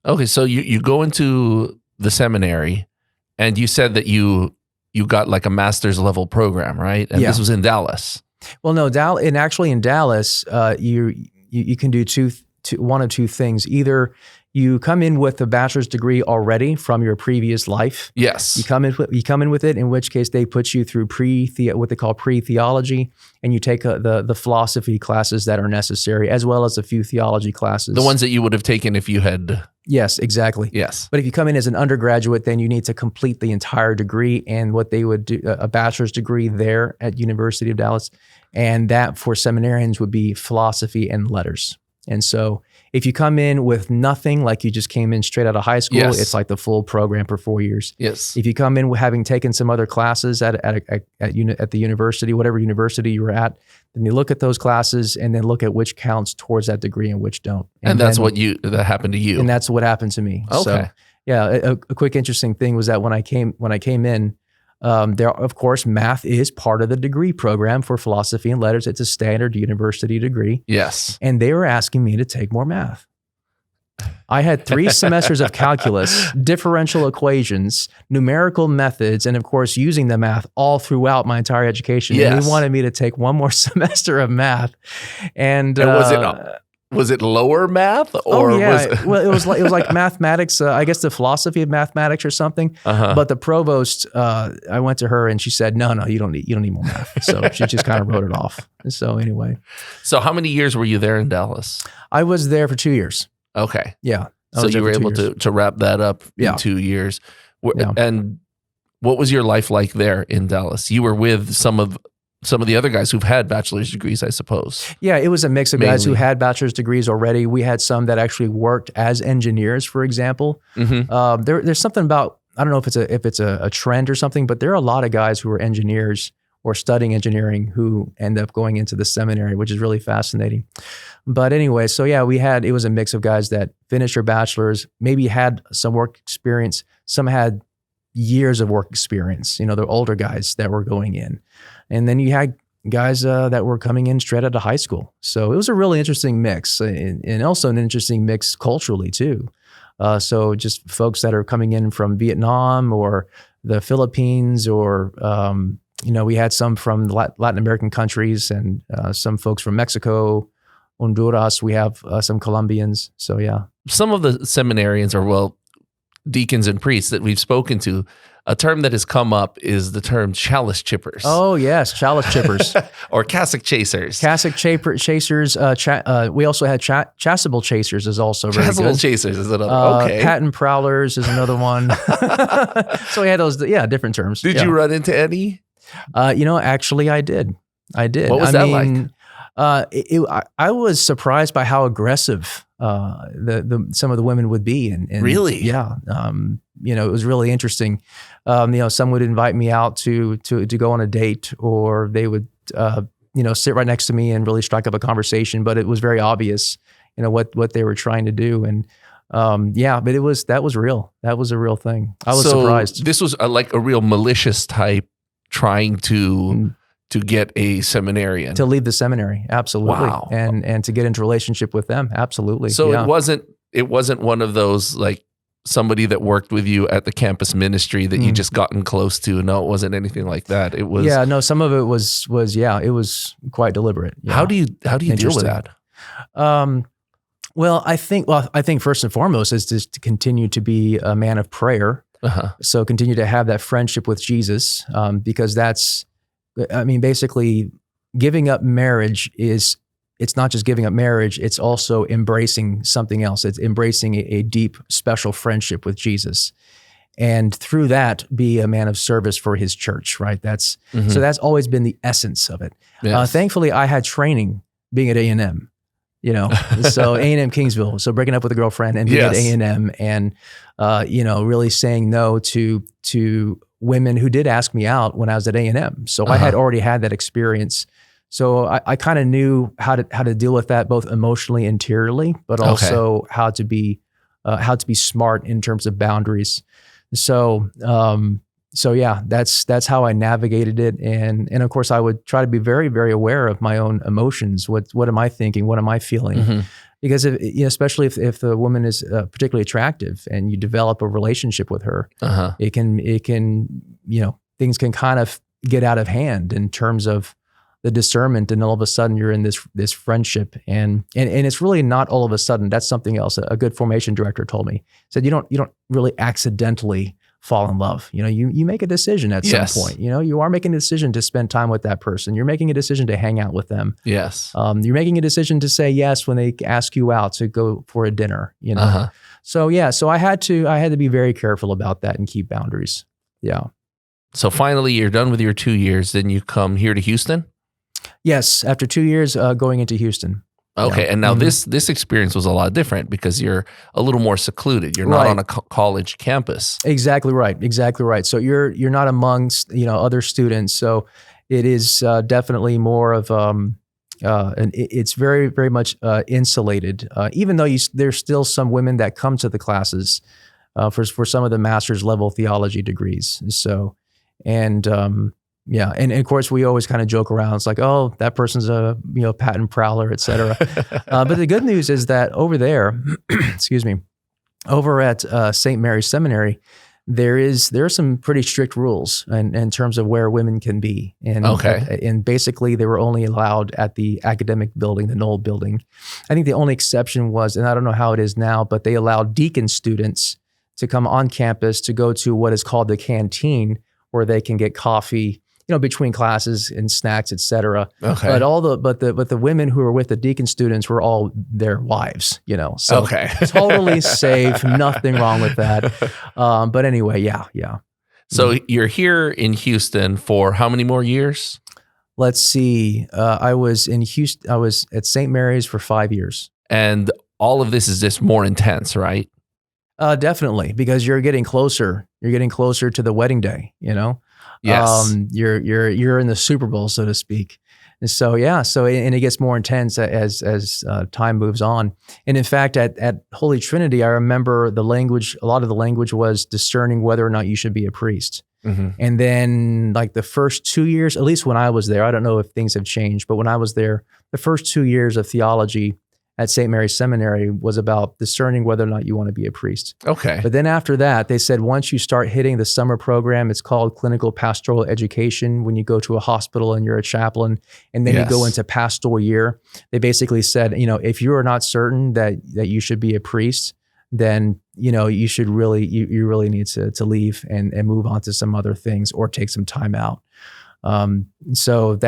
Okay, so you go into the seminary, and you said that you got like a master's level program, right? And Yeah. this was in Dallas. Well, no, actually in Dallas, you can do one of two things. Either you come in with a bachelor's degree already from your previous life. Yes. You come in with it, in which case they put you through what they call pre-theology, and you take the philosophy classes that are necessary, as well as a few theology classes. The ones that you would have taken if you had. Yes, exactly. Yes. But if you come in as an undergraduate, then you need to complete the entire degree, and what they would do, a bachelor's degree there at University of Dallas, and that for seminarians would be philosophy and letters. And so if you come in with nothing, like you just came in straight out of high school, Yes. it's like the full program for 4 years. Yes. If you come in having taken some other classes at the university, whatever university you were at, then you look at those classes and then look at which counts towards that degree and which don't. And that's that happened to you. And that's what happened to me. Okay. So, yeah, a quick interesting thing was that when I came in, there, of course, math is part of the degree program for philosophy and letters. It's a standard university degree. Yes. And they were asking me to take more math. I had 3 semesters of calculus, differential equations, numerical methods, and of course, using the math all throughout my entire education. Yes. And they wanted me to take one more semester of math. And was it lower math, or was it? Well, it was like mathematics. I guess the philosophy of mathematics or something. Uh-huh. But the provost, I went to her and she said, "No, you don't need more math." So she just kind of wrote it off. So anyway, So how many years were you there in Dallas? I was there for 2 years. Okay. Yeah. I So was you there were for 2 able years. to wrap that up Yeah. in 2 years. Yeah. And what was your life like there in Dallas? You were with some of the other guys who've had bachelor's degrees, I suppose. Yeah, it was a mix of guys who Mainly. had bachelor's degrees already. We had some that actually worked as engineers, for example. Mm-hmm. There's something about, I don't know if it's a trend or something, but there are a lot of guys who are engineers or studying engineering who end up going into the seminary, which is really fascinating. But anyway, so yeah, it was a mix of guys that finished their bachelor's, maybe had some work experience. Some had years of work experience. They're older guys that were going in. And then you had guys that were coming in straight out of high school. So it was a really interesting mix, and also an interesting mix culturally too. So just folks that are coming in from Vietnam or the Philippines, or we had some from Latin American countries, and some folks from Mexico, Honduras. We have some Colombians. So yeah. Some of the seminarians are, deacons and priests that we've spoken to, a term that has come up is the term chalice chippers. Oh yes, chalice chippers. Or cassock chasers. Cassock chasers. We also had chasuble chasers is also very Chasuble good. chasers is another. Okay. Patent prowlers is another one. So we had those, different terms. Did you run into any? Actually I did. What was that like? I was surprised by how aggressive some of the women would be. And Really? Yeah. It was really interesting. Some would invite me out to go on a date, or they would, sit right next to me and really strike up a conversation, but it was very obvious, what they were trying to do. And, but that was real. That was a real thing. I was surprised. This was like a real malicious type trying to get a seminarian. To leave the seminary. Absolutely. Wow. And to get into a relationship with them. Absolutely. So yeah. it wasn't one of those like somebody that worked with you at the campus ministry that you just gotten close to. No, it wasn't anything like that. It was. Yeah, no, some of it was it was quite deliberate. Yeah. How do you deal with that? Well, I think first and foremost is just to continue to be a man of prayer. Uh-huh. So continue to have that friendship with Jesus, because basically giving up marriage it's not just giving up marriage, it's also embracing something else. It's embracing a deep, special friendship with Jesus. And through that, be a man of service for his church, right? So that's always been the essence of it. Yes. Thankfully, I had training being at A&M, so A&M Kingsville. So breaking up with a girlfriend and being at A&M and, really saying no to women who did ask me out when I was at A&M. So I had already had that experience. So I kind of knew how to deal with that, both emotionally, interiorly, but also how to be smart in terms of boundaries. So So yeah, that's how I navigated it, and of course I would try to be very, very aware of my own emotions. What am I thinking? What am I feeling? Mm-hmm. Because especially if the woman is particularly attractive and you develop a relationship with her, it can things can kind of get out of hand in terms of the discernment, and all of a sudden you're in this friendship, and it's really not all of a sudden. That's something else. A good formation director told me, said you don't really accidentally fall in love. You make a decision at some point. You are making a decision to spend time with that person. You're making a decision to hang out with them. Yes. You're making a decision to say yes when they ask you out to go for a dinner. So yeah, so I had to be very careful about that and keep boundaries. Yeah. So finally, you're done with your 2 years. Then you come here to Houston. Yes, after 2 years going into Houston. Okay, Yeah. and now this experience was a lot different because you're a little more secluded. You're not on a college campus. Exactly right. So you're not amongst other students. So it is definitely more of it's very, very much insulated. Even though there's still some women that come to the classes for some of the master's level theology degrees. So yeah, and of course we always kind of joke around. It's like, oh, that person's a patent prowler, et cetera. But the good news is that over there, excuse me, over at St. Mary's Seminary, there are some pretty strict rules in terms of where women can be. And and basically they were only allowed at the academic building, the Knoll building. I think the only exception was, and I don't know how it is now, but they allowed deacon students to come on campus to go to what is called the canteen, where they can get coffee, between classes and snacks, et cetera. Okay. But the women who were with the deacon students were all their wives, So totally safe, nothing wrong with that. But anyway, yeah. So you're here in Houston for how many more years? Let's see. I was in Houston. I was at St. Mary's for 5 years. And all of this is just more intense, right? Definitely, because you're getting closer. You're getting closer to the wedding day, Yes. You're in the Super Bowl, so to speak. And so, yeah, and it gets more intense as time moves on. And in fact, at Holy Trinity, I remember a lot of the language was discerning whether or not you should be a priest. Mm-hmm. And then like the first 2 years, at least when I was there, I don't know if things have changed, but when I was there, the first 2 years of theology at St. Mary's Seminary was about discerning whether or not you want to be a priest. Okay. But then after that, they said once you start hitting the summer program, it's called clinical pastoral education, when you go to a hospital and you're a chaplain, and then you go into pastoral year. They basically said, if you are not certain that you should be a priest, then you should really you really need to leave and move on to some other things or take some time out. So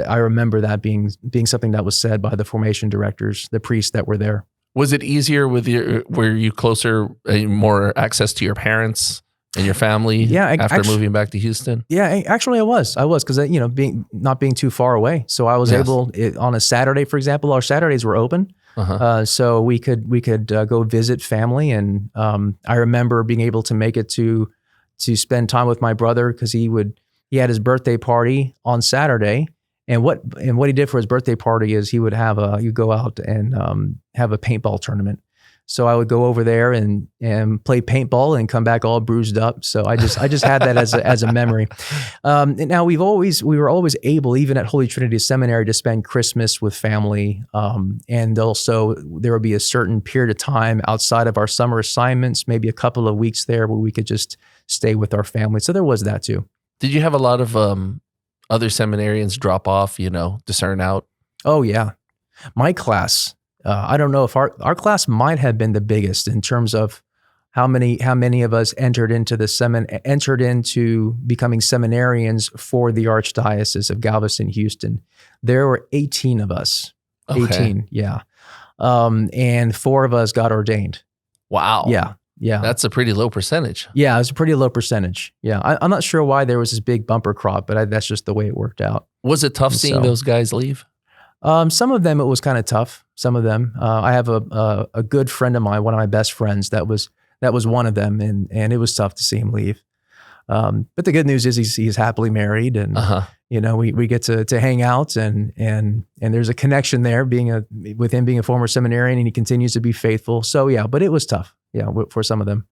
I remember that being something that was said by the formation directors, the priests that were there. Was it easier were you closer, more access to your parents and your family after moving back to Houston? Yeah, actually I was because, not being too far away. So I was able on a Saturday, for example, our Saturdays were open. So we could go visit family. And, I remember being able to make it to spend time with my brother, because he had his birthday party on Saturday, and what he did for his birthday party is he would go out and have a paintball tournament. So I would go over there and play paintball and come back all bruised up. So I just had that as a memory. Now we were always able, even at Holy Trinity Seminary, to spend Christmas with family, and also there would be a certain period of time outside of our summer assignments, maybe a couple of weeks there, where we could just stay with our family. So there was that too. Did you have a lot of other seminarians drop off, discern out? Oh, yeah. My class, I don't know if our class might have been the biggest in terms of how many of us entered into becoming seminarians for the Archdiocese of Galveston, Houston. There were 18 of us. Okay. 18, yeah. And 4 of us got ordained. Wow. Yeah. Yeah. That's a pretty low percentage. Yeah, it was a pretty low percentage. Yeah. I'm not sure why there was this big bumper crop, but that's just the way it worked out. Was it tough seeing those guys leave? Some of them, it was kind of tough. Some of them. I have a good friend of mine, one of my best friends, that was one of them, and it was tough to see him leave. But the good news is he's happily married, and we get to hang out, and there's a connection there with him being a former seminarian, and he continues to be faithful. So yeah, but it was tough. Yeah, for some of them.